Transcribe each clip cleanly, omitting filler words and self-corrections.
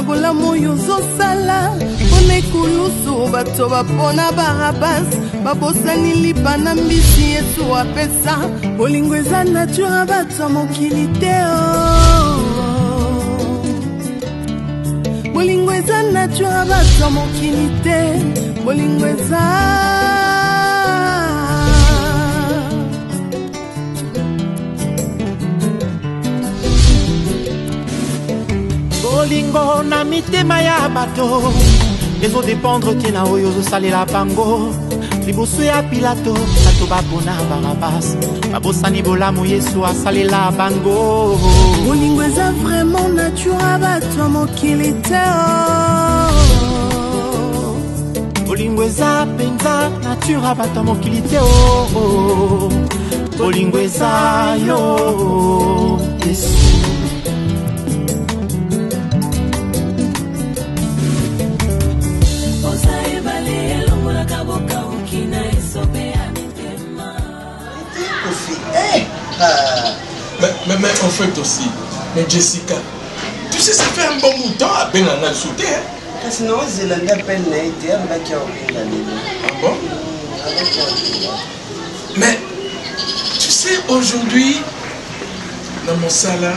bolamu yozo sala pone kulusu bato bapona barabas babosani lipa na mbisi Yesu apesa bolingo eza nature bato mokili te bolingo eza nature bato mokili te bolingo eza bolingo na mitema ya bato ezo dépendre tina oyo ozosalela bango liboso ya Pilato bato bapona Barabas babosani bolamu Yesu asalela bango bolingo eza vraiment nature bato mokili te bolingo eza penza nature bato mokili te bolingo eza yo Yesu. Mais en fait aussi, mais Jessica, tu sais, ça fait un bon bout de temps à peine on a sauté. Sinon, c'est la peine qui a Ah bon? Mais tu sais, aujourd'hui, dans mon salon,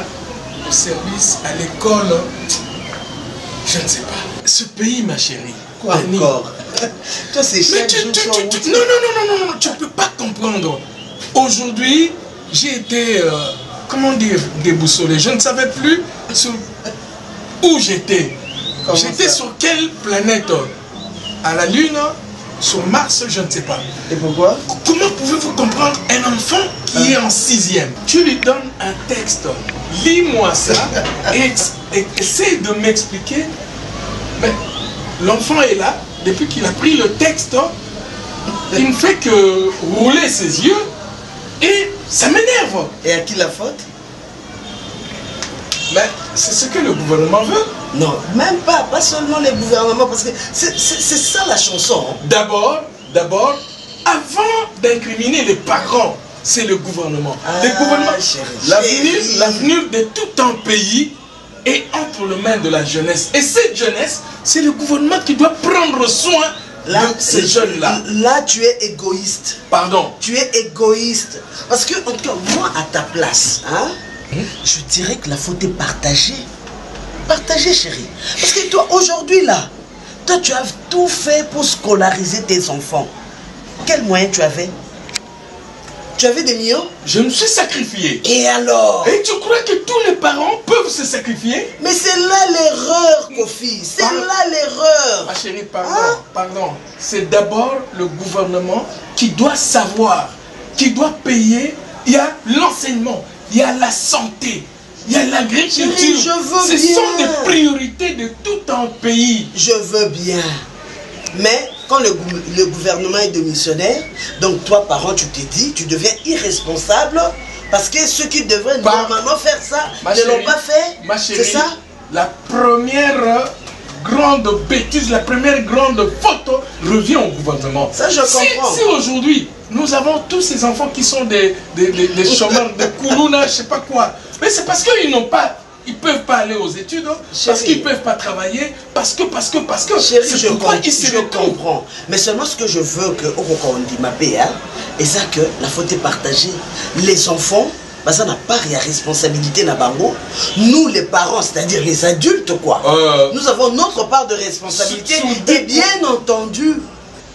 au service, à l'école, je ne sais pas. Ce pays, ma chérie. Quoi encore? Toi, c'est cher. Non, tu ne peux pas comprendre. Aujourd'hui, j'ai été, comment dire, déboussolé. Je ne savais plus où j'étais. J'étais sur quelle planète? À la Lune, sur Mars, je ne sais pas. Et pourquoi? Comment pouvez-vous comprendre un enfant qui est en 6e? Tu lui donnes un texte, lis-moi ça et essaye de m'expliquer. Mais l'enfant est là, depuis qu'il a pris le texte, il ne fait que rouler ses yeux et ça m'énerve. Et à qui la faute? Mais c'est ce que le gouvernement veut. Non, même pas seulement les gouvernements, parce que c'est ça la chanson. Hein. D'abord, avant d'incriminer les parents, c'est le gouvernement. Ah, le gouvernement, l'avenir de tout un pays est entre les mains de la jeunesse. Et cette jeunesse, c'est le gouvernement qui doit prendre soin de ces jeunes-là. Là, tu es égoïste. Pardon. Tu es égoïste. Parce que, en tout cas, moi, à ta place, hein, je dirais que la faute est partagée. Partagée, chérie. Parce que toi, aujourd'hui, là, toi, tu as tout fait pour scolariser tes enfants. Quels moyens tu avais? Tu avais des millions? Je me suis sacrifié. Et alors? Et tu crois que tous les parents peuvent se sacrifier? Mais c'est là l'erreur, Kofi. C'est là l'erreur. Ma chérie, pardon. C'est d'abord le gouvernement qui doit savoir, qui doit payer. Il y a l'enseignement, il y a la santé, il y a l'agriculture. Ce sont des priorités de tout un pays. Je veux bien. Mais quand le gouvernement est démissionnaire, donc toi, parent, tu t'es dit, tu deviens irresponsable parce que ceux qui devraient normalement faire ça ne l'ont pas fait. C'est ça? La première grande bêtise, la première grande faute revient au gouvernement. Ça, je comprends. Si aujourd'hui, nous avons tous ces enfants qui sont des chômeurs, des koulouna, je sais pas quoi, mais c'est parce qu'ils n'ont pas... Ils ne peuvent pas aller aux études, parce qu'ils ne peuvent pas travailler, parce que... Chérie, je comprends. Mais seulement ce que je veux que, on dit ma paix, et ça que la faute est partagée. Les enfants, bah, ça n'a pas de responsabilité na bango. Nous, les parents, c'est-à-dire les adultes, quoi. Nous avons notre part de responsabilité. Et bien entendu,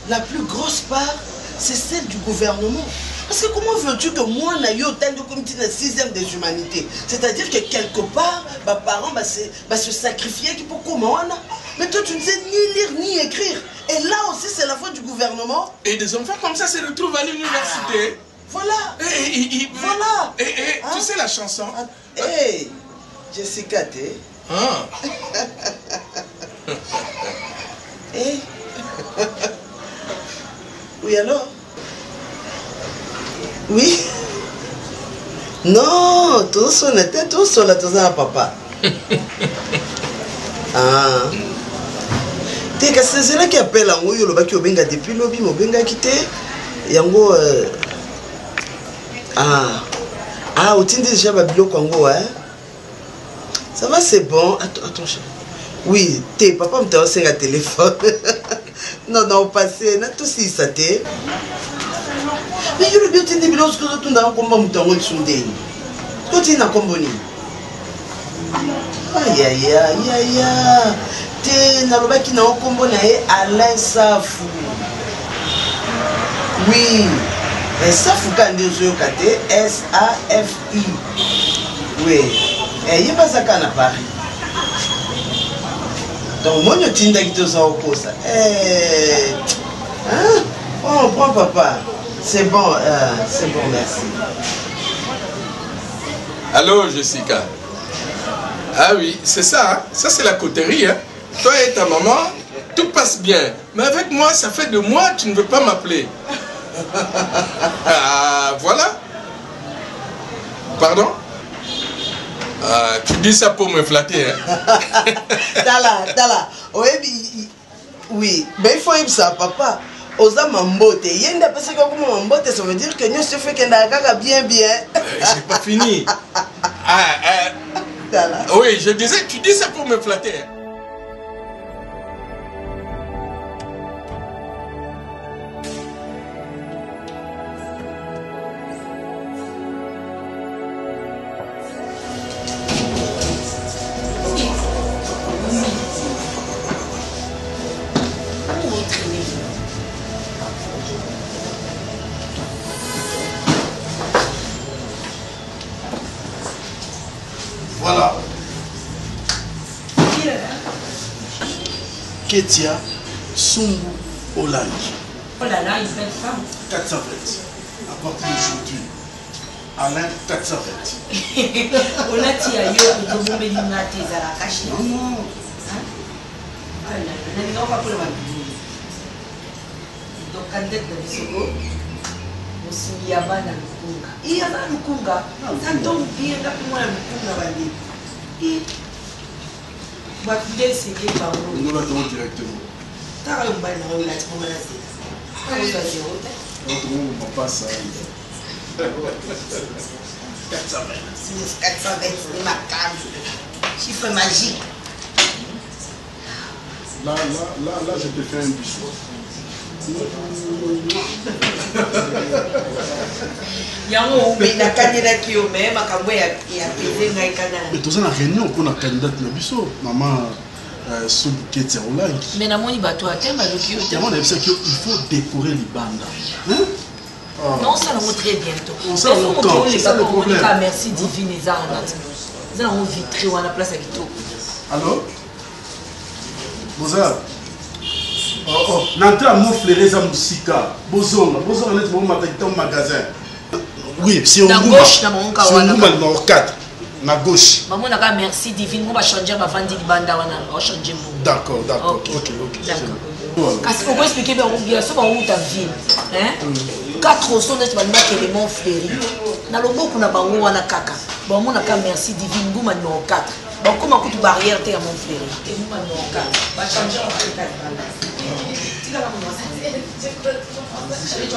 la plus grosse part, c'est celle du gouvernement. Parce que comment veux-tu que moi, je autant de comité de 6e des humanités? C'est-à-dire que quelque part, mes parents se sacrifier pour comment? Mais toi, tu ne sais ni lire ni écrire. Et là aussi, c'est la faute du gouvernement. Et des enfants comme ça se retrouvent à l'université. Voilà. Voilà. Et tu sais la chanson? Hey, Jessica, t'es. Hey. Oui, alors? Oui. Non, tout ça n'était tout ça, tout ça, papa. T'es que c'est là qui appelle en oui, le bac au benga depuis lobby, mon benga quitté. Yango. Au titre déjà Babilo Congo, hein. Ça va, c'est bon. Attends, chérie. Oui, t'es papa me t'a aussi un téléphone. Non, non, passé, n'a tout si ça t'est. Mais je le bien t'es débile lorsque tu n'as pas combat me t'a envoyé son dé. Toi tu n'as pas combattu. Aïe aïe aïe aïe. T'es n'a pas qui n'a pas combattu Alain Safou. Oui. Mais Safou quand on dit Kate S-A-F-I. Oui. Et il pas ça qu'on a Paris. Donc moi je tiens qui te sort au ça. Hein? Oh, prends papa. C'est bon, merci. Allô Jessica. Ah oui, c'est ça, hein? Ça c'est la coterie, hein? Toi et ta maman, tout passe bien. Mais avec moi, ça fait 2 mois, tu ne veux pas m'appeler. Ah, voilà. Pardon? Ah, tu dis ça pour me flatter, hein? Tala. Oui, mais il faut y ça, papa. Osa mambote. Yenda parce que comme mambote, ça veut dire que nous se fait qu'on a bien. J'ai pas fini. Oui, je disais, tu dis ça pour me flatter. Hein? Voilà. Ketia Sumbu Olangi. Oh là là, une belle femme. 420. À partir d'aujourd'hui, Alain 420. On a tiré ailleurs pour te montrer une thèse à la cachée. Non. Ah là là, on va pas pour le mal. Donc, quand on est dans le Sogo, on s'y y a pas dans le Kunga. Il y a pas le Kunga. Ça tombe bien, là, pour moi, le Kunga va dire. Et, on va tout essayer par nous. Nous l'attendons directement. Tu as un bain dans la tête, on va la dire. On va dire, On va pas ça. 420. 420, c'est ma case. Chiffre magique. Là, je te fais un bisou. Yango na candidat qui au même makambo ya pese ngai kana. Mais tous na réunion pour la candidate na biso maman Sumbu Ketia Olangi. Mais na moni bato atemba loki Il faut décorer les bandes. Hein? Non, ça nous très bientôt. Ça le problème. Merci divine et Zaranat. Nous allons vitrer ou à la place à Kito. Allô? Bonsoir. Oh, n'entrez à mon fleuret à Moussika. Bozon, on est au magasin. Oui, c'est au gauche, dans mon c'est au numéro 4. Na gauche. Maman n'a merci divine, on va changer ma vente de banda, on va changer. D'accord. Ok. D'accord. Parce qu'on peut expliquer bien sûr où ta ville. 4 sont des éléments fleuris. Dans le mot qu'on a bango wana kaka. Bon, on a merci divine, gouma numéro 4. Bon, comment coûte barrière t'es à mon fléri? Et nous numéro 4. Va changer en fait 4 banda. Tu vas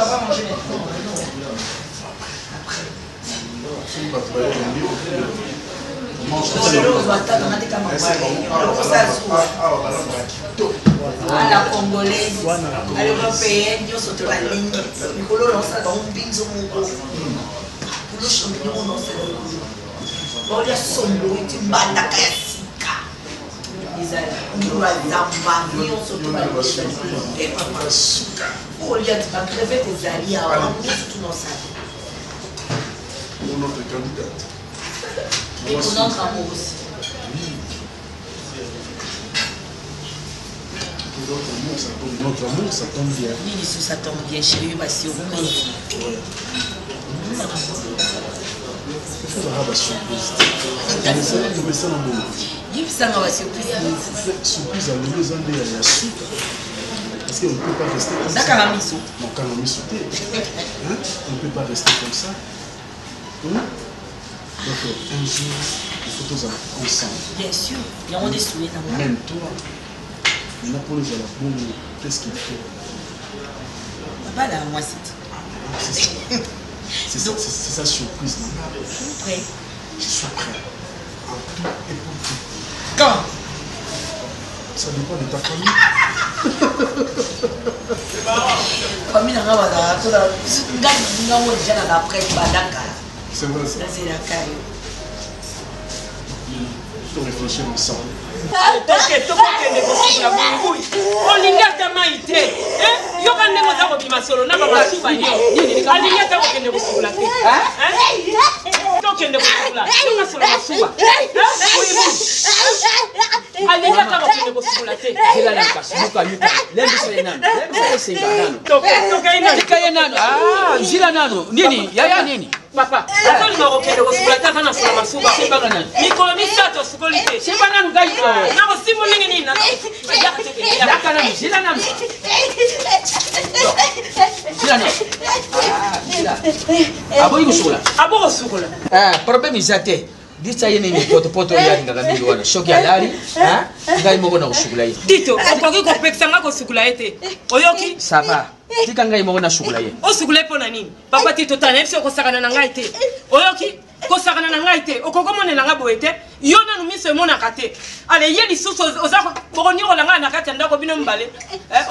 pas manger maintenant. À la congolaise, à l'européenne, nous sommes la ligne. Nous voulons lancer dans un pinzo moko. Nous sommes dans un pinzo. Sombo et une bande à Kassika. Nous allons surtout à oh, il y a des crevette des alliés à tout dans ça. Notre candidate. Et pour notre amour aussi. Notre amour, ça tombe bien. Oui, ça tombe bien, chérie, parce que vous m'avez dit. Il faut avoir la surprise. Mais ça, non, il faut avoir la surprise. Surprise à l'eau, il y a sucre. Parce qu'on ne peut pas rester comme ça. D'accord, Amiso. Non, quand on est sauté. On ne peut pas rester comme ça. Donc, un jour, il faut tous aller ensemble. Bien sûr, il y a des souhaits dans moi. Même toi, il y a pour les bon, qu'est-ce qu'il faut? Pas là, moi, c'est ça. C'est sa surprise. Je suis prêt. Je suis prêt. En tout et pour tout. Quand? Ça dépend de ta famille. Famille n'a pas C'est vrai ça. Il faut réfléchir ensemble. Papa, attends, il m'a requis de vous la table sur la souba. C'est pas grave. Nicolas Misato, ce qu'on était. C'est pas grave, gars. Non, si vous n'avez pas ça va. Tika ngai mo na shukula ye. O sukule pona nini? Papa Tito tana efse ko sakana na ngai te. Oyoki ko sakana na ngai te. Okoko monela nga boete. Yona no miso mona kate. Ale ye lisusu oza bokoni ko langa na kati ndako bino mbale.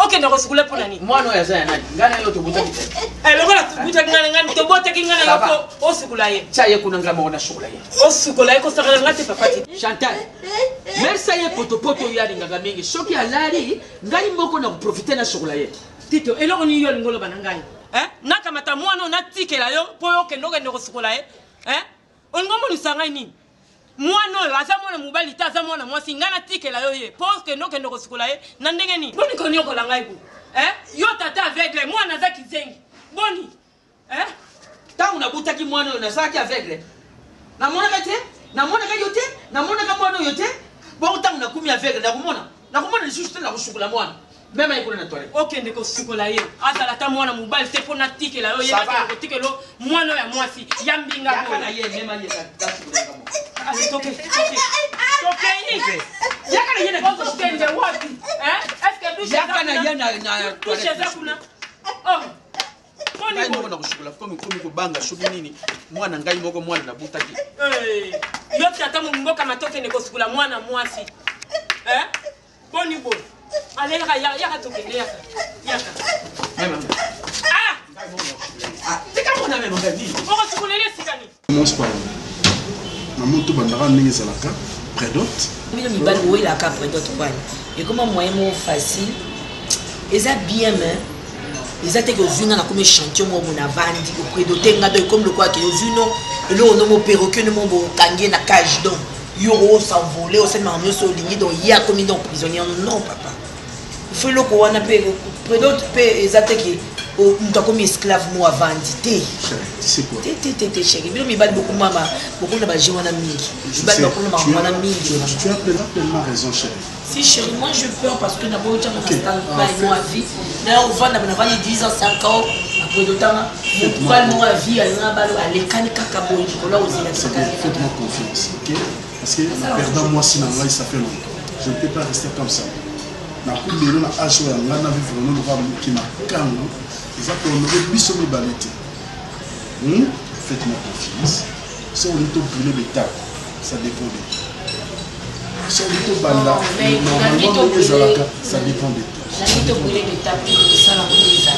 Okende ko sukule pona nini? Mwana ya zaya nani? Ngana yo to buta kite. Lokola buta ngana to bote kingana yoko o sukula ye. Cha ye kuna ngama ona shukula ye. O sukula ye ko sakana ngate papa Tito. Chantal. Mersa ye poto yali nganga mingi. Shoki alari ngai moko na profiter na shukula ye. Tito, et là on y a le ngolo banangai. Nakamata mwana na tikela yo po yo kendo kendo kosukola ye. On ngomo lusangai ni. Mwana yo aza mwana mobali ta aza mwana mwasi ngana tikela yo ye. Po kendo kendo kosukola ye na ndenge ni. Boni konyo ko langai bu. Yo tata aveugle mwana za kizengi. Boni. Tangu nabutaki mwana yo nazaki aveugle. Na mwana kate? Na mwana ka yote? Na mwana ka mwana yote? Bon tangu nakumi aveugle na kumona. Na kumona ni juste na kushukula mwana. Même avec le toilette. Ok, ne kosukola ye. Azala ta mwana mobile te pona tikela yo ye na ko tikelo mwana ya mwasi. Yambinga ko. Yakana ye même ye ta sukola mo. Allez toke. Toke ni. Yakana ye na ko tende wapi? Est-ce que douche yakana ye na toilette. Douche za kuna. Oh. Ngai moko na kushukula komi ko banga shubi nini? Mwana ngai moko mwana na butaki. Yo tata mo mboka matoke ne kosukula mwana mwasi. Boni boni. Allez, yaka tokende yaka. Même. C'est comme on a même dit. On va se connaître sikani. Mon sport. Maman tout bandara ningi salaka prédote. Mais le mibal oui la ka prédote quoi. Et comment moyen mo facile. Et ça bien mais ils étaient que vina na comme chantier mo na vandi ko prédoter ngado comme le quoi que vino et là on mo perroquet no mo kangé na cage donc yoro s'envoler au sein de so ligné donc il y a comme donc prisonnier non papa. Il faut le qu'on a payé prédote paye exactement o mtakomi esclave mo avandité. C'est quoi? Tété chéri. Bilo mi bal beaucoup mama beaucoup na ba jwana mingi. Bal beaucoup na mama mingi. Tu as pleinement raison chéri. Si chéri, moi je peur parce que d'abord tu as pas moi vie. Là on va na 10 ans 5 ans après de temps mon pas moi vie à balo à l'écane kakabo là aussi là. Faites-moi confiance, OK? Parce que perdant moi si ça fait longtemps. Je ne peux pas rester comme ça. Na kulelo na ajo ya ngana vivre no ba mukima kango. Ils ont honoré biso mi balete. Faites-moi confiance. Si on est au brûler l'état, ça dépend de qui. Si on est au banda, normalement ça dépend de toi. La vie au brûler l'état, ça la brûler ça.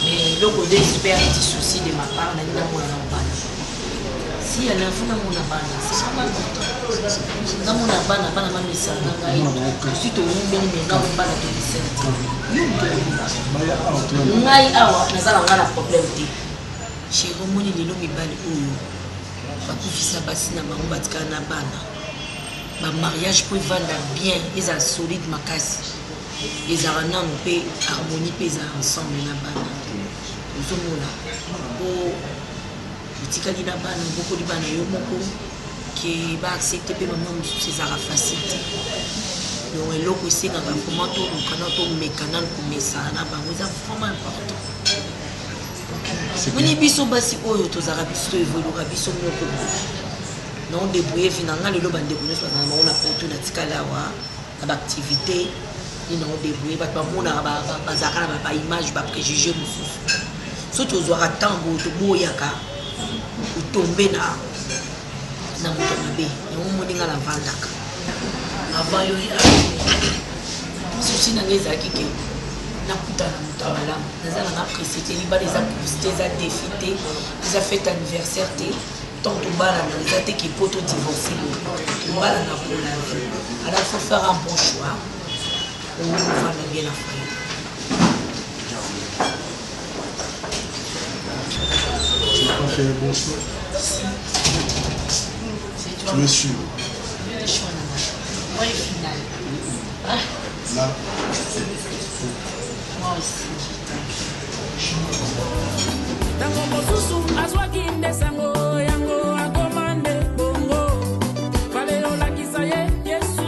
Mais le côté expert petit souci de ma part, n'a pas moi en bas. Si elle a un fou dans mon abana, c'est pas mal. Dans mon abana, pas la même ça. Ensuite, on met les gens en bas de ngai awa nazala ngana problème te chez romoni lelo mibali oyo bakufisa basi na bango batikala na bana ba mariage po evanda bien eza solide makasi ezala nanu mpe harmonie mpe eza ensemble na bana ozomona po etikali na bana bokoli bana yo moko ke baaccepte mpe mama mosusu ezala facile te donc eloko esengaka vraiment tolukana tomekana komesana na bango eza vraiment important moni biso basi oyo tozalaka biso toevoluka biso moko non débrouille vi na nga lelo bandeko nyonso bazala bango na poto na tikala awa na baactivité nina odébrouille bato bamonaka bazalaka na baimage bapréjugé mosusu so tozwaka ntango toboyaka kotombe na moto mabe yango moninga navandaka avant yo souci na ngeza kike nakutana moto ya malamu naza nanga presse te libala eza course te eza défi te eza fête anniversaire te tant tobalana eza te kipo todivorce tobalana pour la vie. Alors faut faire un bon choix pour vivre bien la famille. Tu n'as pas fait un bon choix. Tu me suis. Moi, le final. Là. Moi aussi. Tango mosusu azwaki ndesango yango akomande bongo balelo lakisa ye Yesu.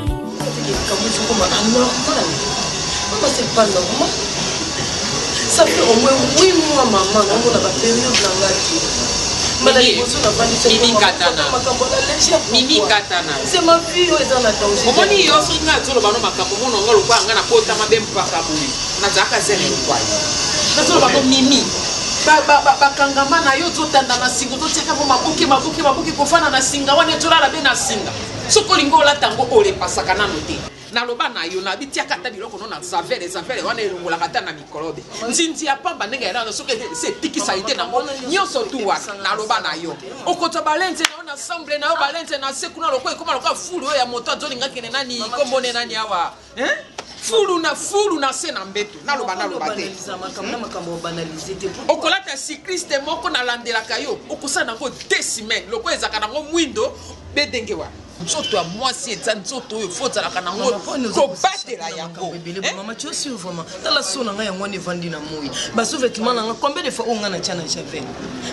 Normal. Pourquoi c'est pas normal? Ça fait au moins 8 mois maman, on a pas période Mimi Katana. Mimi Katana. C'est ma fille qui est en attente. Comment ni yo singa tsolo bano makambo mono ngalo kwa ngana kota mabem paka buli. Na zaka zele kwa. Na tsolo bano Mimi. Ba kangama na yo zotanda na singo toteka mo mabuki kofana na singa wane tolala be na singa. Soko lingo la tango ole pasaka na note. Na loba na yo na bitia kata biloko no na zavere wane longola kata na mikorobe. Nzinzi ya pamba ndenge ya na soke se tiki saite na mo. Nyoso tuwa na loba na yo. Okoto balente na ensemble na yo balente na sekuna lokwa ekoma lokwa fulu ya moto azoli ngakene nani kombone nani awa. Fulu na se na mbeto na loba te. Okolata cycliste moko na landelaka yo okosana ngo 2 semaines lokwa ezaka nango mwindo bedengewa. Nzoto ya mwasi eza nzoto oyo fozalaka nango kobatela yango. Maman, tu es sûr vraiment? Dans la zone, on a un vendu na moi. Bas sous-vêtements, combien de fois on a un chana javel?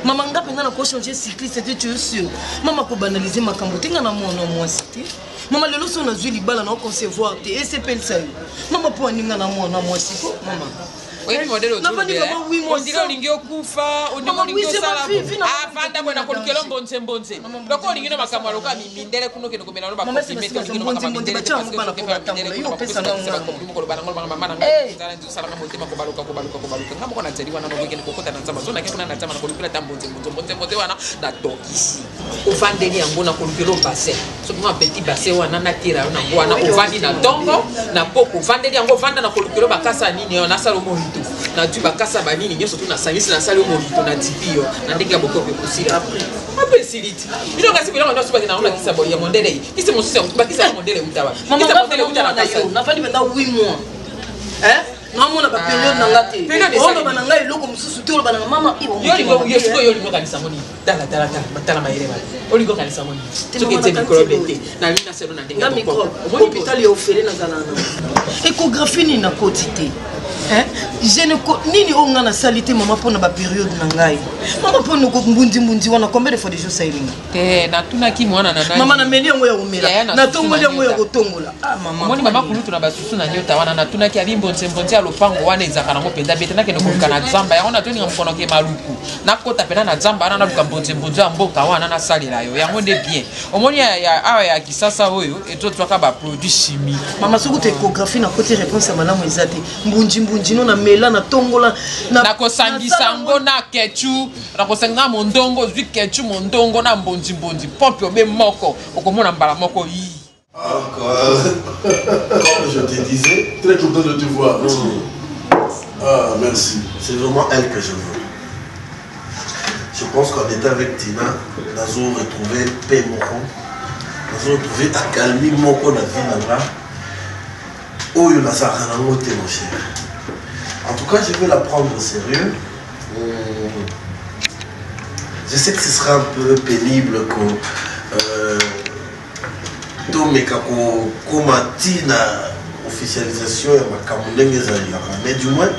Maman, nga penga na ko changer cycliste, tu es sûr? Maman, ko banaliser ma cambote, nga na moi cité. Maman, le loso na zui libala na concevoir te et c'est pel ça. Maman, pour ninga na moi cité, maman. Oui, modèle autour de on dirait olingi okufa olingi osala avanda bwana kolukelo mbonze loko olingi no makambo aloka mindele kuno keno komela no ba compliment olingi no makambo mindele te parce que bana ko pesa na ko bana ngol mama na ngala ndu sala ngamo tema ko baluka ngamo kona tseli wana no kene ko kota na nzama zona ke kuna na nzama na kolukela tambonze wana da tokisi ovandeli yango na kolukelo bassin so nga petit bassin wana na tira na wana ovandi na tongo na poko ovandeli yango vanda na kolukelo bakasa nini na salo mo na tu bakasa banini nyoso tu na sangisi na sali mo na tipio na ndenge ya bokope kusila après siliti bino ngasi bilo ndo subaki na ona kisa boli ya mondele kisi mo sisi bakisa mondele utawa kisa mondele utawa na kasa na fandi benda 8 mois namona ba période na ngate ono bana ngai loko mususu te bana mama yo lingo kanisa moni dala batala mayele ba olingo kanisa moni sokete microbe te na mina sero na ndenge ya bokope hôpital ya ofele na zanana échographie ni na quotité. Je ne nini onga na salité maman pour na ba période na ngai maman pour no mbundi wana combien de fois de jours ça ilinga na tuna ki mwana na nani maman na meli yango ya umela na tongola yango ya kotongola moni mama kulutu na basusu na nyota wana na tuna ki alimbonze ya lopango wana ezaka nango penda bete na kende koluka na zamba yango na toni ngamukono ke maluku na kota pena na zamba ana na luka mbonze ya mboka wana na salela yo yango nde bien omoni ya awa ya kisasa oyo etotwaka ba produit chimique mama soku te échographie na côté réponse ya malamu ezate mbunji no na mela na tongola na kosangisa ngo na kechu na kosanga mondongo zwi kechu mondongo na mbonji pompe obe moko okomona mbala moko yi. Comme je te disais, très content de te voir. Ah, merci. C'est vraiment elle que je veux. Je pense qu'en étant avec Tina, nous avons retrouvé paix moko, nous avons retrouvé accalmie moko na vie là. Oh, il y a ça à mon cher. En tout cas, je vais la prendre au sérieux. Je sais que ce sera un peu pénible que officialisation mais du moins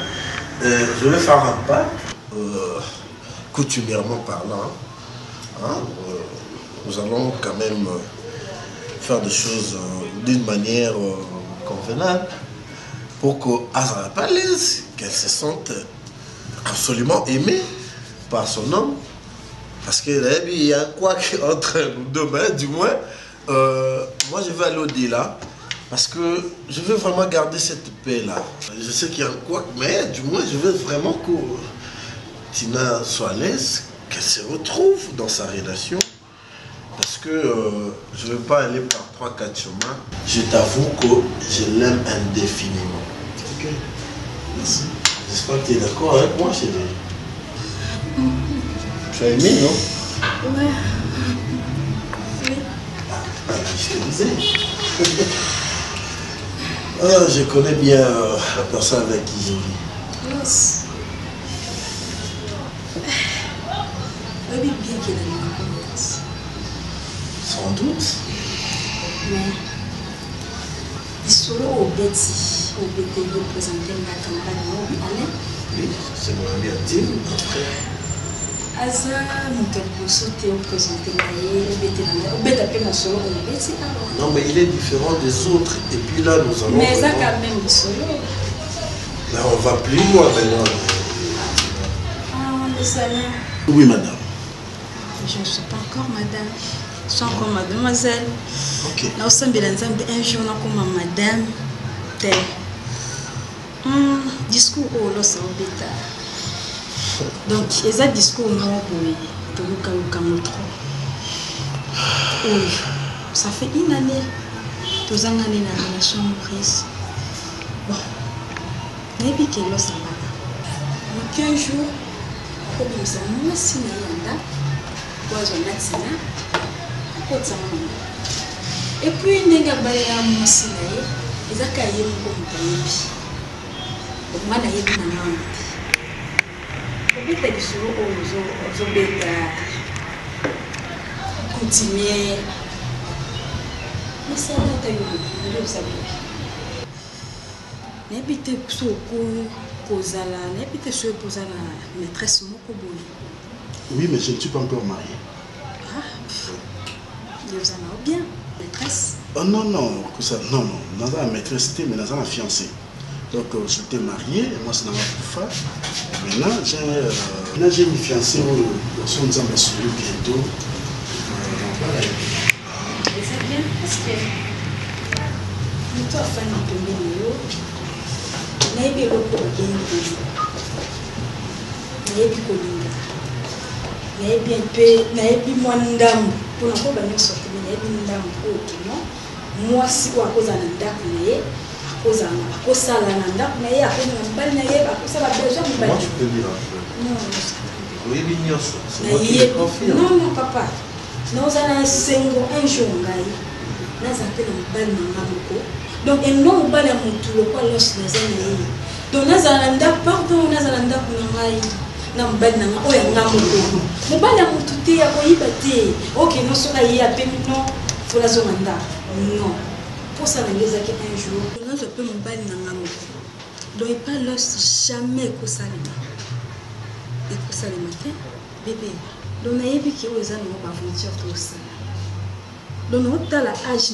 je vais faire un pas coutumièrement parlant nous allons quand même faire des choses d'une manière convenable pour qu'elle se sente absolument aimée par son homme parce qu'il y a quoi entre nous deux, du moins moi je vais aller au-delà parce que je veux vraiment garder cette paix-là. Je sais qu'il y a un quoi, mais du moins je veux vraiment que Tina soit à l'aise, qu'elle se retrouve dans sa relation. Parce que je ne veux pas aller par 3-4 chemins. Je t'avoue que je l'aime indéfiniment. Ok. Merci. J'espère que tu es d'accord avec moi, chérie. Tu as aimé, non? Ouais. Oui. Je te disais. Ah, je connais bien la personne avec qui je vis. Los. Oui, bien qu'il ait une réponse. Sans doute. Mais, il sera au Betty, au Betty de présenter la campagne, Alain. Oui, c'est mon ami intime, mon frère. Aza, mon calboso, tu es présenté là, au Betty, au Betty, après mon solo, au Betty, alors. Non, mais il est différent des autres. Et puis là, nous allons. Mais ça, quand même, le solo. Là, on va plus loin maintenant. Ah, le salon. Oui, madame. Je ne suis pas encore madame. Je suis encore mademoiselle. Ok. Là, au sein de l'ensemble, un jour, on a comme madame. Discours au Los Albeta. Donc, il y a un discours au nom de Lukamotro. Oui, ça fait une année. Tous en année dans la relation prise. Bon, mais puis que Los Albeta. Donc, un jour, comme nous avons signé un date. Et puis, il y a un peu de temps, il y a un peu Oui, mais je ne suis pas encore marié. Vous en avez bien, maîtresse? Oh non, non, non, non, dans la maîtresse, mais dans la fiancée. Donc, je t'ai marié, et moi, c'est dans ma femme. Maintenant, j'ai une fiancée où son disant, mais sur le bientôt. Et c'est bien parce que nous, toi, fan de Ménéo, nous avons eu le problème de nous avons eu Kolinga. Nous avons eu Mwandam. Pour nous, nous avons sorti Mwandam pour tout. Moi, si vous avez un ndap, moi, tu peux lire un peu. Non, oui, c'est moi qui le confirme. Non, non, papa. Nous avons un jour. Nous avons donc, un nom de tout le quoi lorsque nous avons donc, nous avons un pardon, nous avons un non. Pour ça, nous avons un jour. Nous avons donc, il pas jamais que ça le matin. Bébé. Donc, nous avons vu que nous avons aventure tout ça. Donc, nous avons l'âge.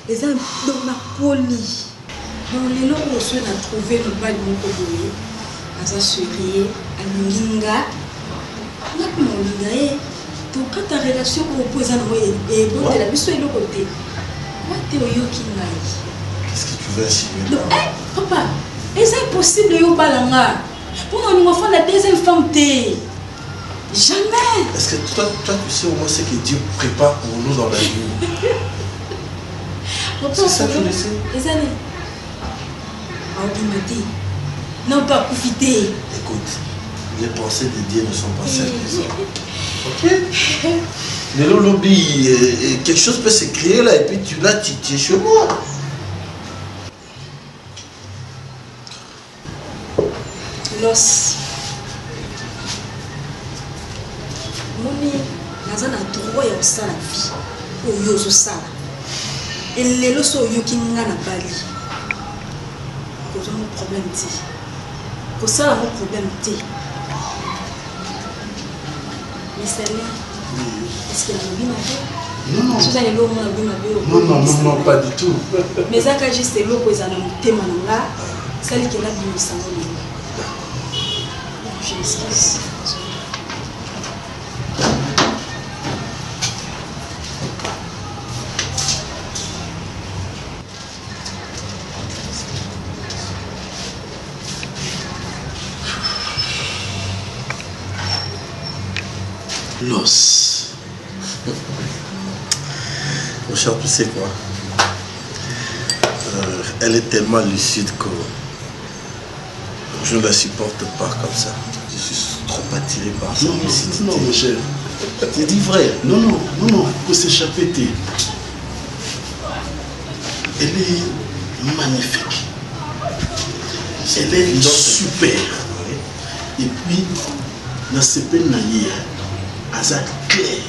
Les gens dans la poli. Donc, les gens ont trouvé le bal de mon coboye. À sa chérie, à l'Inga. Donc, quand ta relation oppose à nous et bon, de la mission est de côté. Qu'est-ce que tu veux insinuer? Non, papa, est-ce impossible de yo balanga? Pour nous enfants la deuxième femme t'es. Jamais. Est-ce que toi tu sais au moins ce que Dieu prépare pour nous dans la vie? C'est ça que tu le sais? Les années. Non, pas profiter. Écoute, les pensées de Dieu ne sont pas celles des hommes. Ok? Mais le lobby, quelque chose peut se créer là et puis tu es chez moi. Los. Moni, naza na droit ya osala vie oyo ozosala elelo so oyoki nga na bali kozwa mo problème te kosala mo problème te misali est-ce que la mobile m'avait non, non. Non, non, non, non, pas du tout. Mais ça, quand juste l'eau, ils ont un thème là, ça qui est là, du salon. Je m'excuse. Los. Mon cher, tu sais quoi? Elle est tellement lucide que je ne la supporte pas comme ça. Je suis trop attiré par sa lucidité. Non, mon cher. Tu dis vrai. Non, faut s'échapper. Elle est magnifique. Elle est super. Et puis, dans ce pays, elle est claire.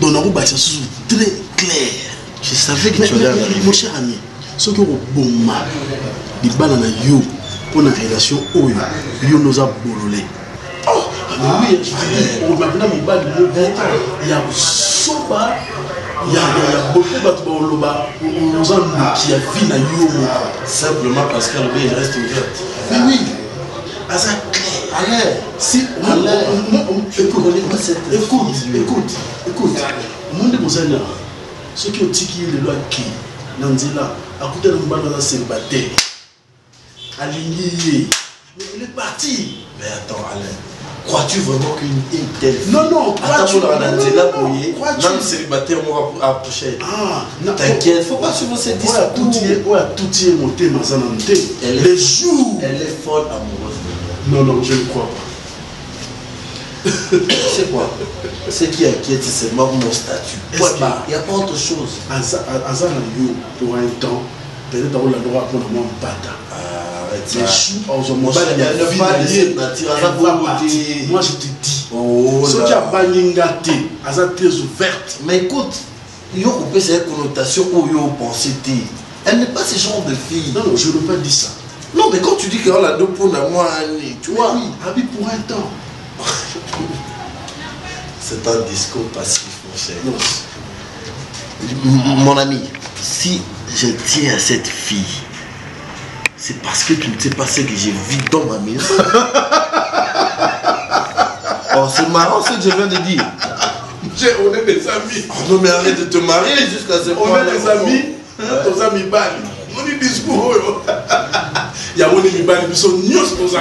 Donc, on a très clair. Je savais que tu allais arriver. Mon cher ami, ce qui est bon, les balles yo pour une relation où yo nous a bololé. Oh, oui, on va venir mon bal, il y a soba, il y a beaucoup de loba, on nous a qui a vu na yo. Simplement parce que le pays reste ouvert. Mais oui, ça clair. Si écoute, monde de Mozana, ceux qui ont tiki le loi qui Nanzila, à côté de Mbana célibataire, aligné, mais il est parti. Mais attends, Alain, crois-tu vraiment qu'une telle fille... Non, crois-tu non, célibataire, on va approcher. Ah, t'inquiète, faut pas suivre cette discours. Tout est monté, les jours. Elle est folle amoureuse. Non, je ne crois pas. C'est quoi? Ce qui inquiète, c'est mon statut. Il n'y a pas autre chose. Azana yo, pour un temps, peut-être qu'on a le droit pour moi un bata. Arrête ça. Les choux, moi je te dis. Ce qui a baningate, Azana très ouverte. Mais écoute, yo coupé cette connotation où yo pensé. Elle n'est pas ce genre de fille. Non, je ne veux pas dire ça. Non, mais quand tu dis qu'elle a deux pour moi, tu vois. Oui, habille pour un temps. C'est un discours passif, mon cher. Mon ami, si je tiens à cette fille, c'est parce que tu ne sais pas ce que j'ai vu dans ma maison. Oh, c'est marrant ce que je viens de dire. On est des amis. Oh, non, mais arrête de te marier jusqu'à ce point. On est des amis. Nos amis bali. On est discours. Il y a mon ami bali, ils sont nios pour ça.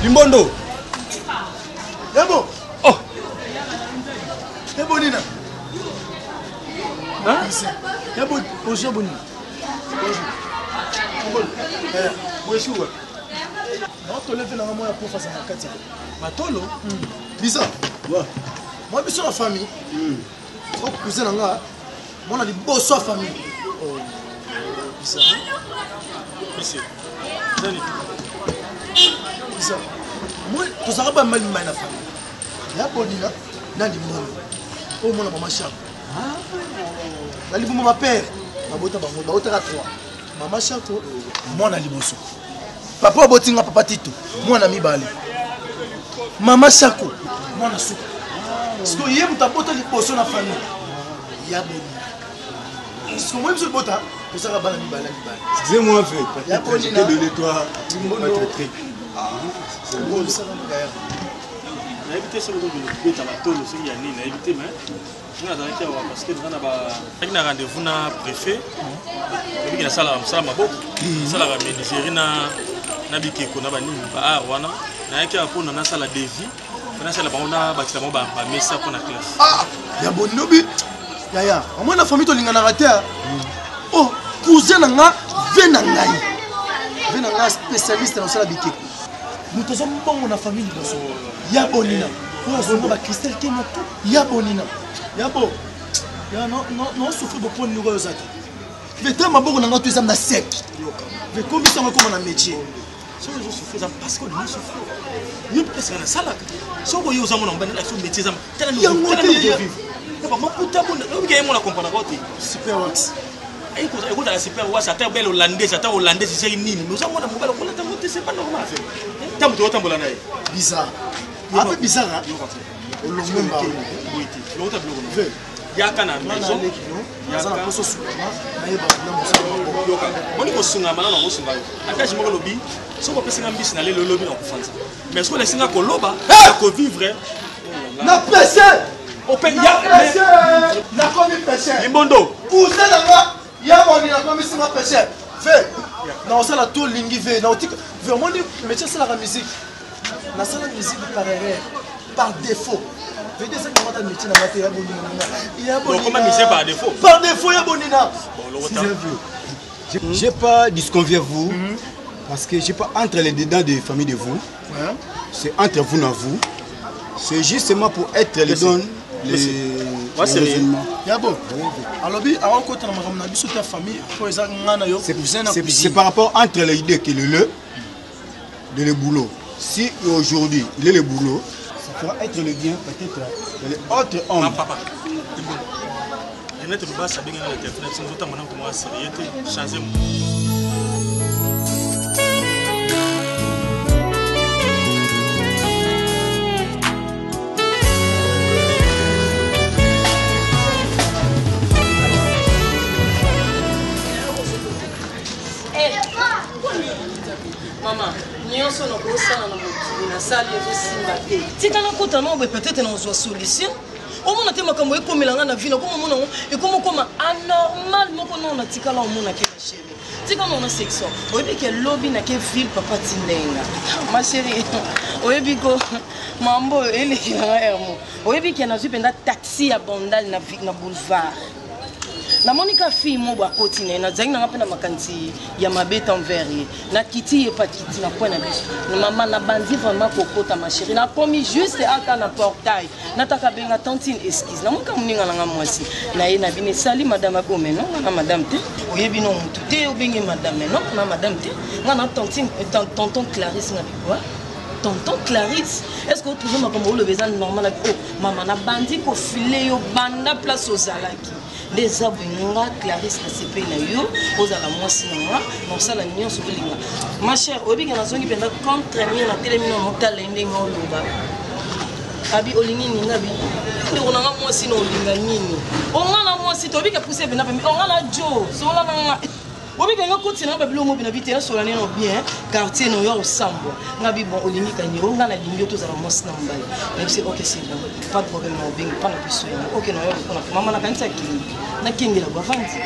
Limbondo. Yabo. Oh. Yabo Nina. Hein? Yabo, bonjour Boni. Bonjour. Bonjour. Non, tu lèves la main pour faire ça à Katia. Matolo. Bisa. Moi, je suis la famille. Mon cousin, moi, on a des beaux soins famille. Oh. Bisa. Bisa. Bisa. Moi, tu sais pas mal ma famille. Ya Bonina, na di mon. Oh mon maman chap. Ah. Na li mon père. Na bota ba mo ba 3. Maman chap, moi na liboso. Papa botinga papa Tito. Moi na mibale. Maman Chako, moi na souka. Parce que hier tu as bota liboso na famille. Ya Bonina. Parce que moi je bota, tu sais ba na mibale. Excusez-moi en fait. Ya Bonina de toi. C'est bon ça va d'ailleurs. On a évité ce que tu as battu aussi il y a ni, on a évité mais on a dans parce que on a ba rendez-vous na préfet. Et puis na sala mabo. Sala ba Nigeria na bikeko na ba nini ba wana. Na yaki apo na sala devis. Na sala ba ona ba kitamo ba mesa pour na classe. Ah, ya bonobi. Ya. Moi na famille to lingana raté. Oh, cousin nga vena ngai. Vena nga spécialiste na sala bikeko. Nous sommes bons na famille boso. Ya Bonina. Pour on ba Christelle Kemoto. Ya Bonina. Ya bo. Ya non souffre de prendre nous aux autres. Veta maboko na ngatu ezam na sec. Ve komi sango comme na métier. Ce que je souffre ça parce que nous souffrons. Nous parce que na sala. So ko yo zamu na mbana action métier zam. Tala nous vivre. Et pas makuta bon. Obi ke mo na comprendre côté. Super wax. Écoute, la super watch, c'est un bel hollandais, c'est une nini. Nous avons un mobile, c'est pas normal. Bizarre. Un peu bizarre, hein? Il y a un maison. Il y a un poste sous on est au Sunga, maintenant on est au Sunga. Après, je me lobby. Si on peut faire un bis, on allait le lobby en France. Mais ce qu'on est Sunga, qu'on loba, qu'on vivre. Na PC! On peut y aller. Na commis PC! Limbondo! Vous êtes là-bas! Ya boni na comme si ma péché. Fais. Non, ça la tout lingi ve. Non, vraiment le métier c'est la musique. Na ça la musique par erreur, par défaut. Veut dire ça que moi métier na maté ya boni na. Ya boni. Donc comment musique par défaut? Par défaut ya boni na. J'ai pas disconvient vous parce que j'ai pas entre les dedans des familles de vous. C'est entre vous et vous. C'est justement pour être les dons. C'est par rapport entre les idées que le boulot. Si aujourd'hui il est le boulot, ça pourra être le bien peut-être les autres hommes. Maman, nyonso na kosala na mokili na sali ezosimba te tika nakota na obe peut-être na ozwa solution omona te makambo ekomelanga na vie nakomomona ngo ekomokoma anormal moko no na tikala omona ke na chérie tika no na section oyebi ke lobi na ke ville papa tindenga ma chérie oyebi ko mambo elekilanga ermo oyebi ke nazwi penda taxi ya bondal na boulevard na monika fille mo ba kotine na zangi na pena makanti ya mabeta envers na kiti e patiti na point na biso na maman na bandi vraiment kokota ma chérie na komi juste aka na portail na taka benga tantine esquisse na moka muninga na mwasi na ye na bine sali madame Gomé non na madame te oyebi no mutu te obenge madame non na madame te na tantine tonton Clarisse na bikwa tonton Clarisse est-ce que vous trouvez ma comme le besoin normal oh maman na bandi ko filer yo banda place aux alaki les abouinga Clarisse na CP na yo ozala mwasi na moi non ça la nion sur linga ma chère obi kana zongi penda contre mien na télémino motala ndenge oloba abi olingi ni ngabi ndi onanga mwasi no olinga nini onga mwasi to bika pousser penda pe onga la jo so la nga obi benga koti na babilo mo bina vite so la neno bien quartier no yo sambo ngabi bon olingi kanyi onga na lingi to za mwasi na mbali mais c'est OK c'est bon pas de problème no benga pas na biso OK no yo maman na kanisa kingi na kingi la bavandi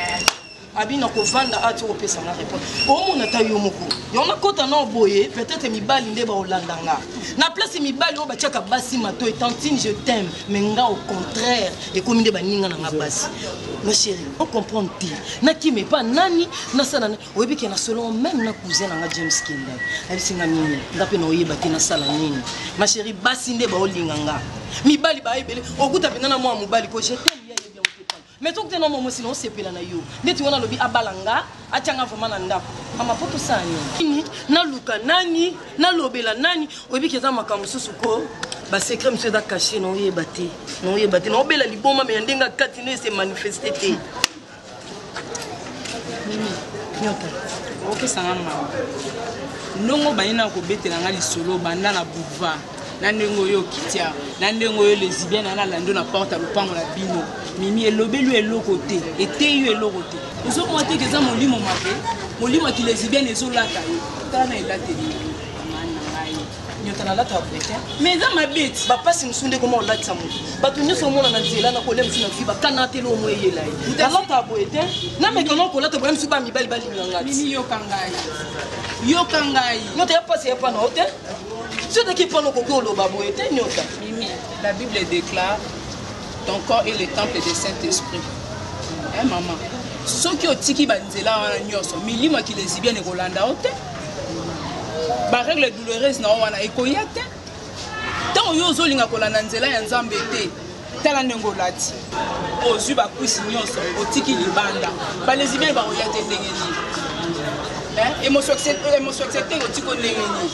abi na ko vanda ati ko pesa na réponse o mona ta yo moko yo na kota na boye peut-être mibali nde ba olandanga na place mibali o ba tiaka basi mato et tantine je t'aime mais nga au contraire et comme nde ba ninga na nga basi ma chérie on comprend ti na ki me pas nani na sala o yebi ke na selon même na cousin na nga James Kinda abi singa nini ndape na oyeba ti na sala nini ma chérie basi nde ba olinga nga mibali ba ebele okuta pena na mwa mobali ko je t'aime mais tout que non moi sinon c'est pela na yo ndeti wana lobi abalanga atanga vraiment na ndako mama poto sani na luka nani na lobela nani oyebi keza makambo susu ko ba secret monsieur da caché non yebate no bela liboma mais ndenga kati ne se manifester te nyota OK sanga mama ndongo bayina ko betela nga lisolo banda na boulevard na ndengo yo kitia na ndengo yo lesbienne na lando na porte lupango la bino mimi elobelu eloko te eteyo eloko te ozo mo te keza molimo mabe molimo ki lesbienne ezolata yo tana elateli amana ngai nyota na lata abete mais za mabeti ba pasi msunde koma olatisa mo batu nyoso mona na nzela na kolem sina fiba kana te lo moyela yi na lata abete na mekono ko lata bwa msuba mibali bali nganga mimi yo kangai nyota ya pasi ya pana hote ce qui prend le coco le babou était nyota mimi la Bible déclare ton corps est le temple du Saint-Esprit hein maman ceux qui otiki banzela wana nyoso milima ki lesbienne ne kolanda ote ba règle douloureuse na wana ekoya te tant yo zolinga kolanda nzela ya nzambe te tala ndengo lati ozwi ba kwisi nyoso otiki libanda ba lesbienne ba oya te ndenge ni émotion acceptée otiko ndenge ni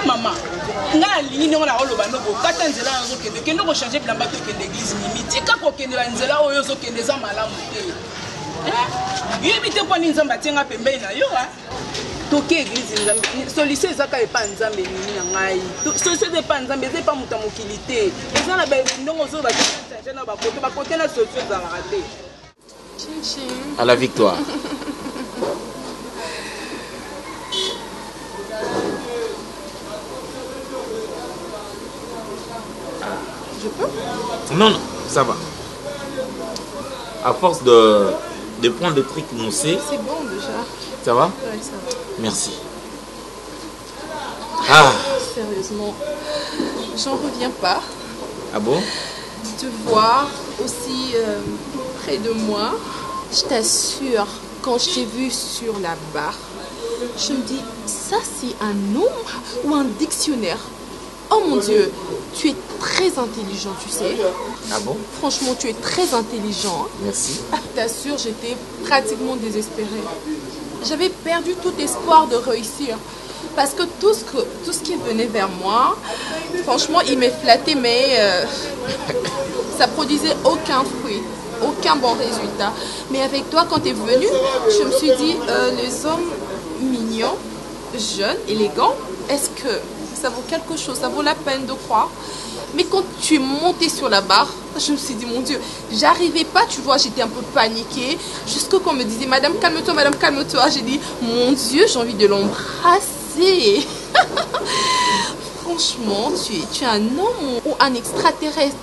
maman nga alingi ndenge na oloba ndoko kata nzela yango kende kende ko changer bilamba to kende église mimi tika ko kende la nzela oyo zo kende za malamu te yebi te poni nzamba tenga pembeni na yo toke église nzambe solution ezaka epa nzambe nini na ngai solution epa nzambe eza epa moto mokili te eza na ndongo ozo bachanger na bakote na solution ezalaka te à la victoire. Je peux? Non, non, ça va. À force de de prendre le truc moussé. C'est bon déjà. Ça va? Oui, ça va. Merci. Ah. Sérieusement, j'en reviens pas. Ah bon? Te voir aussi près de moi. Je t'assure, quand je t'ai vu sur la barre, je me dis, ça c'est un nombre ou un dictionnaire? Oh mon Dieu, tu es très intelligent, tu sais. Ah bon? Franchement, tu es très intelligent. Merci. Je t'assure, j'étais pratiquement désespérée. J'avais perdu tout espoir de réussir. Parce que tout ce qui venait vers moi, franchement, il m'est flatté, mais ça produisait aucun fruit, aucun bon résultat. Mais avec toi, quand tu es venu, je me suis dit, les hommes mignons, jeunes, élégants, est-ce que ça vaut quelque chose, ça vaut la peine de croire? Mais quand tu es monté sur la barre, je me suis dit, mon Dieu, j'arrivais pas, tu vois, j'étais un peu paniquée. Jusqu'à qu'on me disait, madame, calme-toi, madame, calme-toi. J'ai dit, mon Dieu, j'ai envie de l'embrasser. Franchement, tu es un homme ou un extraterrestre.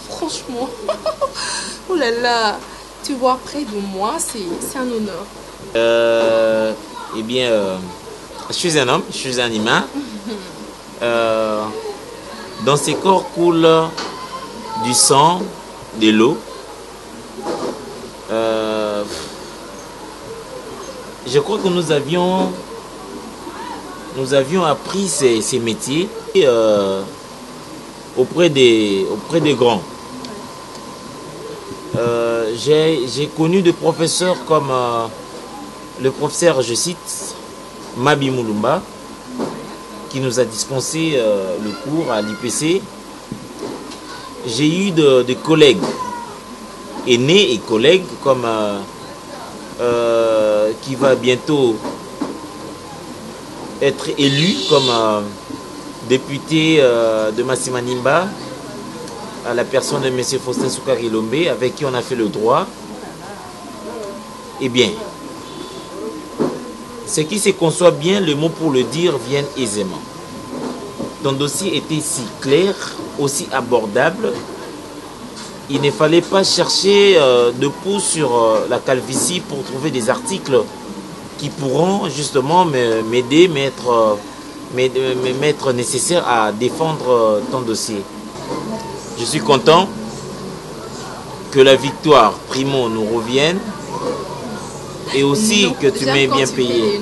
Franchement. Oh là là, te voir près de moi, c'est un honneur. Eh bien, je suis un homme, je suis un humain. Dans ces corps coule du sang, de l'eau. Je crois que nous avions appris ces métiers auprès des grands. J'ai connu des professeurs comme le professeur, je cite, Mabi Moulumba, qui nous a dispensé le cours à l'IPC. J'ai eu des collègues aînés et collègues comme qui va bientôt être élu comme député de Massimanimba, à la personne de M. Faustin Soukari Lombe, avec qui on a fait le droit. Eh bien, ce qui se conçoit bien, le mot pour le dire vient aisément. Ton dossier était si clair, aussi abordable. Il ne fallait pas chercher de pouce sur la calvitie pour trouver des articles qui pourront justement m'aider, m'être nécessaire à défendre ton dossier. Je suis content que la victoire, primo, nous revienne et aussi que tu m'aies bien payé.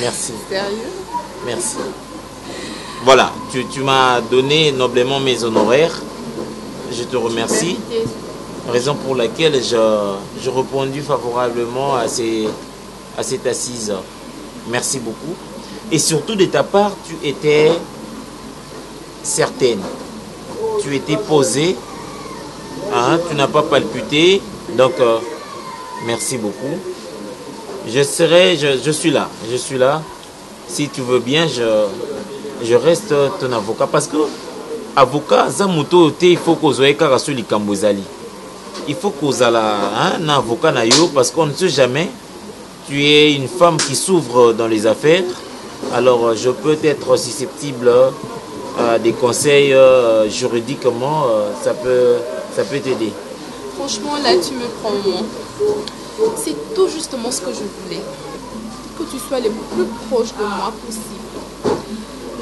Merci. Sérieux? Merci. Voilà, tu m'as donné noblement mes honoraires. Je te remercie. Raison pour laquelle je répondu favorablement à cette assise. Merci beaucoup. Et surtout de ta part, tu étais certaine. Tu étais posée. Hein, tu n'as pas palpité. Donc, merci beaucoup. Je suis là. Je suis là. Si tu veux bien, je reste ton avocat. Parce que avocat, Zamuto, il faut qu'on soit sur les Kambozali. Il faut qu'on soit un avocat parce qu'on ne sait jamais. Tu es une femme qui s'ouvre dans les affaires. Alors, je peux être susceptible à des conseils juridiquement. Ça peut t'aider. Franchement, là, tu me prends au mot. C'est tout justement ce que je voulais. Que tu sois le plus proche de moi possible.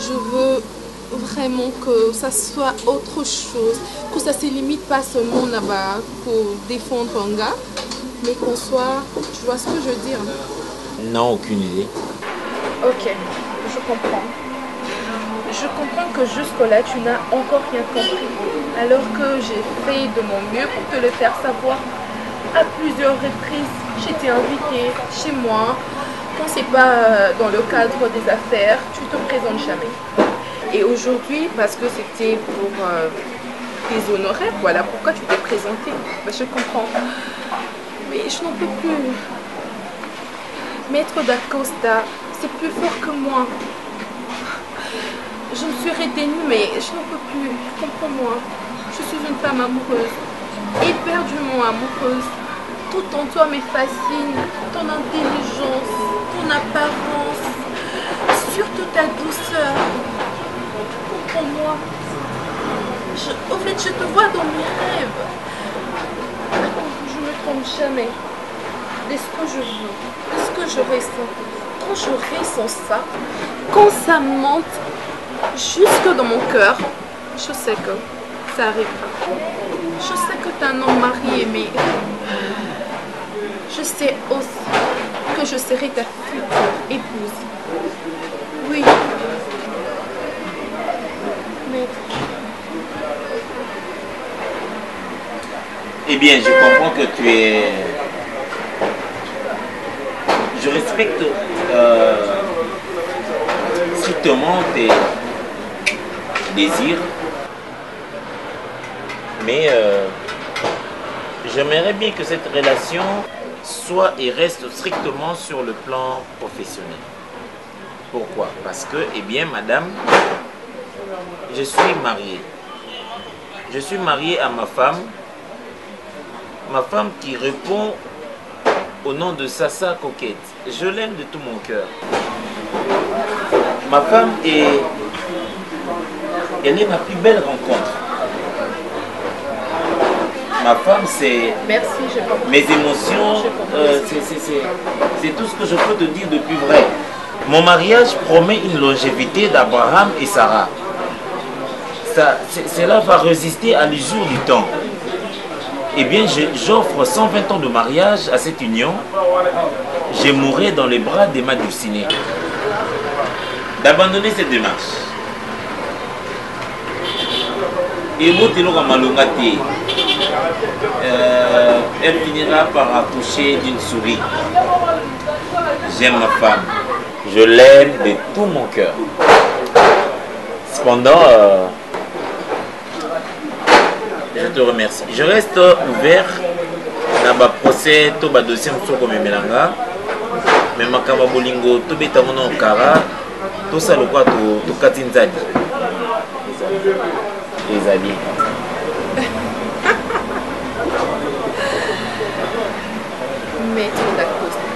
Je veux vraiment que ça soit autre chose. Que ça ne se limite pas seulement là-bas pour défendre un gars. Mais qu'on soit... Tu vois ce que je veux dire? Non, aucune idée. Ok, je comprends. Je comprends que jusque-là, tu n'as encore rien compris. Alors que j'ai fait de mon mieux pour te le faire savoir. À plusieurs reprises, j'étais invitée chez moi. Quand c'est pas dans le cadre des affaires, tu te présentes jamais. Et aujourd'hui, parce que c'était pour tes honoraires, voilà pourquoi tu t'es présentée. Ben, je comprends. Mais je n'en peux plus. Maître d'Acosta, c'est plus fort que moi. Je me suis retenue, mais je n'en peux plus. Comprends-moi. Je suis une femme amoureuse, éperdument amoureuse. Tout en toi me fascine, ton intelligence, ton apparence, surtout ta douceur. Comprends-moi. Au fait, je te vois dans mes rêves. Je ne me trompe jamais. de ce que je veux, de ce que je ressens. Quand je ressens ça, quand ça monte jusque dans mon cœur, je sais que ça arrivera. Je sais que tu es un homme marié, mais je sais aussi que je serai ta future épouse. Oui. Mais... Eh bien, je comprends que tu es... Je respecte strictement tes désirs, mais j'aimerais bien que cette relation soit et reste strictement sur le plan professionnel. Pourquoi? Parce que, eh bien, madame, je suis marié. Je suis marié à ma femme qui répond au nom de Sasa Coquette. Je l'aime de tout mon cœur. Ma femme elle est ma plus belle rencontre. Ma femme, c'est... Merci, je comprends. Mes émotions, c'est tout ce que je peux te dire de plus vrai. Mon mariage promet une longévité d'Abraham et Sarah. Cela va résister à l'usure du temps. Eh bien, j'offre 120 ans de mariage à cette union. Je mourrai dans les bras d'Emma Dulciné. D'abandonner cette démarche. Et elle finira par accoucher d'une souris. J'aime ma femme. Je l'aime de tout mon cœur. Cependant, je te remercie. Je reste ouvert dans le procès, tout le dossier comme Melanga. Mais ma kaba bolingo, tout beta mono kara, tout ça le quoi, tout katinzadi. Les amis. Maître d'Acosta.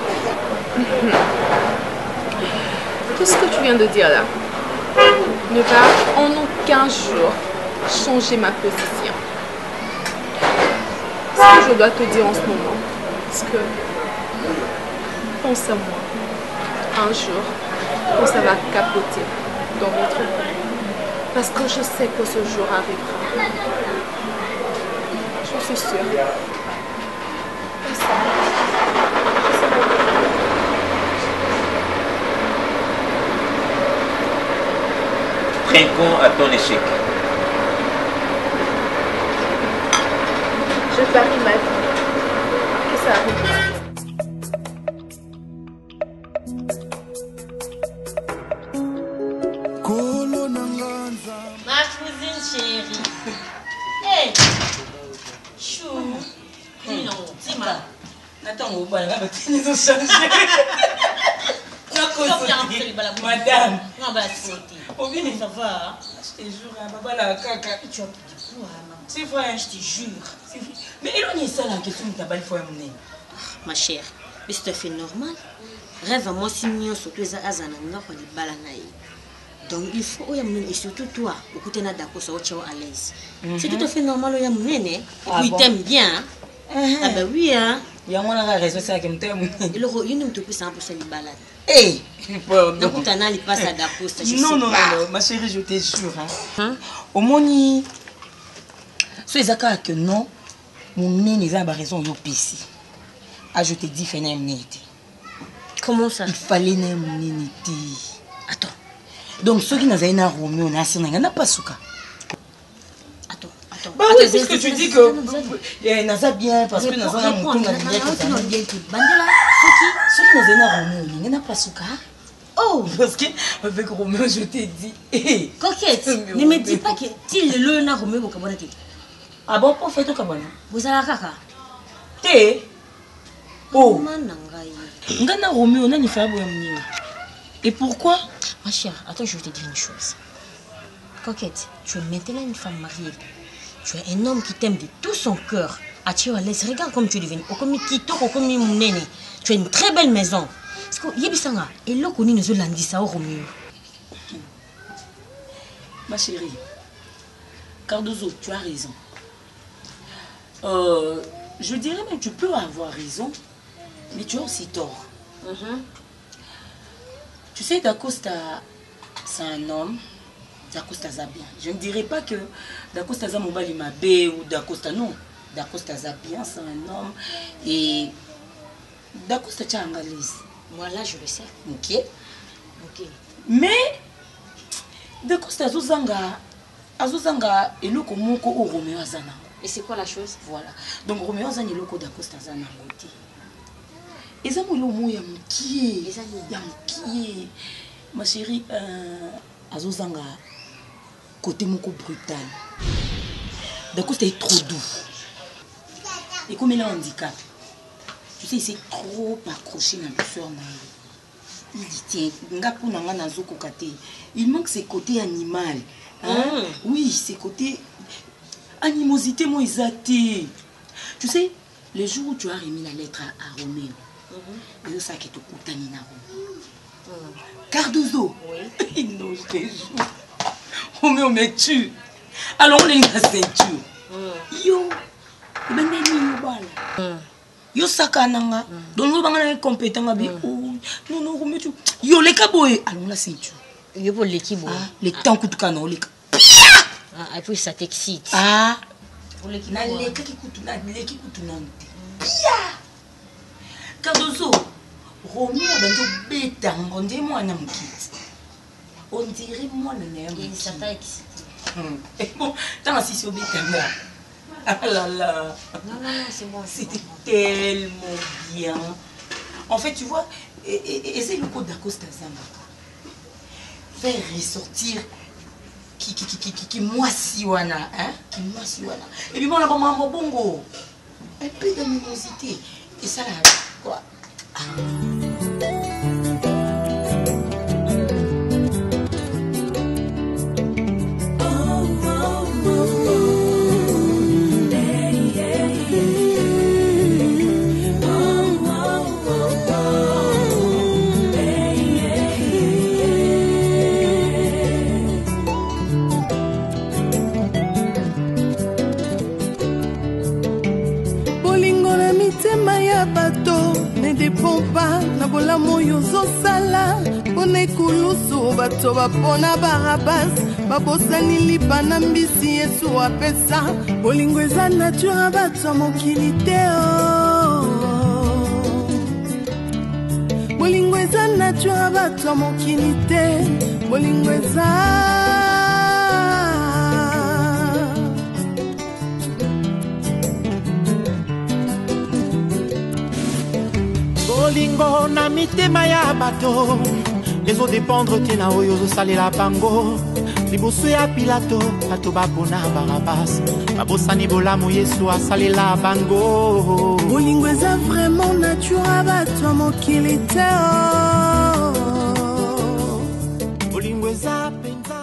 Tout ce que tu viens de dire là ne va en aucun jour changer ma position. Ce que je dois te dire en ce moment, c'est que pense à moi un jour quand ça va capoter dans votre vie. Parce que je sais que ce jour arrivera. Je suis sûre. Trinquons à ton échec. Je parie ma vie que ça arrivera. Ma cousine chérie. Hey! Chou! Dis non, dis-moi. Attends, on va la bâtiment, ils ont changé. Madame. Oh bien, ça va. Je te jure, maman la caca. Tu as pris du poids, maman. C'est vrai, je te jure. Mais éloignez ça là, question de ta belle fois amener. Ma chère, mais c'est tout à fait normal. Rêve à moi si nous surtout les azananga pour les balanaï. Donc il faut et surtout toi, au côté n'a d'accord ça à l'aise. C'est tout à fait normal au yamune. Oui, t'aimes bien. Ah ben oui hein. Il y a moins la raison ça qui me t'aime. Il aura une autre plus simple pour les balades. Eh, donc tu as n'allé pas à d'accord ça. Non, ma chérie, je te jure hein. Au moni, ce Zaka que non, mon nez n'est pas raison yo pisi. Ah je te dis fais n'imnéti. Comment ça? Il fallait n'imnéti. Attends. Donc ceux qui n'avaient pas Roméo n'a pas souka. Attends. Bah oui, puisque tu dis que Naza bien parce que Naza n'a mon tour ceux qui n'avaient pas Roméo n'a pas souka. Oh, parce qu'avec Roméo, je t'ai dit. Coquette, ne me dis pas que tu le na Roméo au Cabana. Ah bon, pour faire au Cabana? Vous allez à Kaka? T'es? Oh, Ngana Roméo n'a ni fait abouer. Et pourquoi? Ma chère, attends, je vais te dire une chose. Coquette, tu es maintenant une femme mariée. Tu es un homme qui t'aime de tout son cœur. Ah, tu es à l'aise. Regarde comme tu es devenu. Tu as une très belle maison. Parce que Yébisanga, et là qu'on nous a dit ça au Roméo. Ma chérie, Cardozo, tu as raison. Je dirais même que tu peux avoir raison. Mais tu as aussi tort. Tu sais, Dacosta, c'est un homme. Dacosta a bien. Je ne dirais pas que Dacosta a Mobali Mabé ou Dacosta, non. Dacosta a bien, c'est un homme. Et Dacosta est anglaise. Voilà, je le sais. Ok. Mais Dacosta Azuzanga eloko moko o Roméo Azana. Et c'est quoi la chose? Voilà. Donc Roméo Azana eloko Dacosta Azana ngoti. Ezamo lo mo ya mukie. Ya mukie. Ma chérie, Azuzanga côté moko brutal. Dacosta est trop doux. Et comme il a un handicap, tu sais, il s'est trop accroché dans le soeur. Il dit, tiens, il manque ses côtés animal. Hein? Oui, ses côtés animosité, moi, exaté. Tu sais, le jour où tu as remis la lettre à Roméo, c'est ça qui te coûte à Nina. Cardozo. Oui. Non, je te jure. Roméo me tue. Alors, on est dans la ceinture. Yo. Yo sakananga donc on va compétent abi non Roméo yo le kaboy allons la ceinture yo pour l'équipe les temps que tu canon les et puis ça t'excite pour l'équipe na l'équipe qui coûte na l'équipe coûte non pia Cardozo Roméo banjo beta ngonde mwana mukiti on dirait moi le nerf et ça t'a excité et bon tant si c'est beta là. Ah là là. Non, c'est bon. C'était tellement bien. En fait, tu vois, et c'est le code d'Acosta Zamba. Faire ressortir qui moisiwana, hein? Qui moisiwana. Et puis bon, on a pas bongo. Un peu d'animosité. Et ça là, quoi? Ne dépend pas na bolamu yozosala pona ekulusu bato bapona barabas babosani lipa na mbisi Yesu apesa bolingo eza nature bato ya mokili te bolingo eza nature bato ya mokili te bolingo eza bolingo na mitema ya bato ezodépendre tina oyo ozosalela bango liboso ya Pilato bato bapona Barabas babosani bolamu Yesu asalela bango bolingo eza vraiment nature bato ya mokili te bolingo eza penza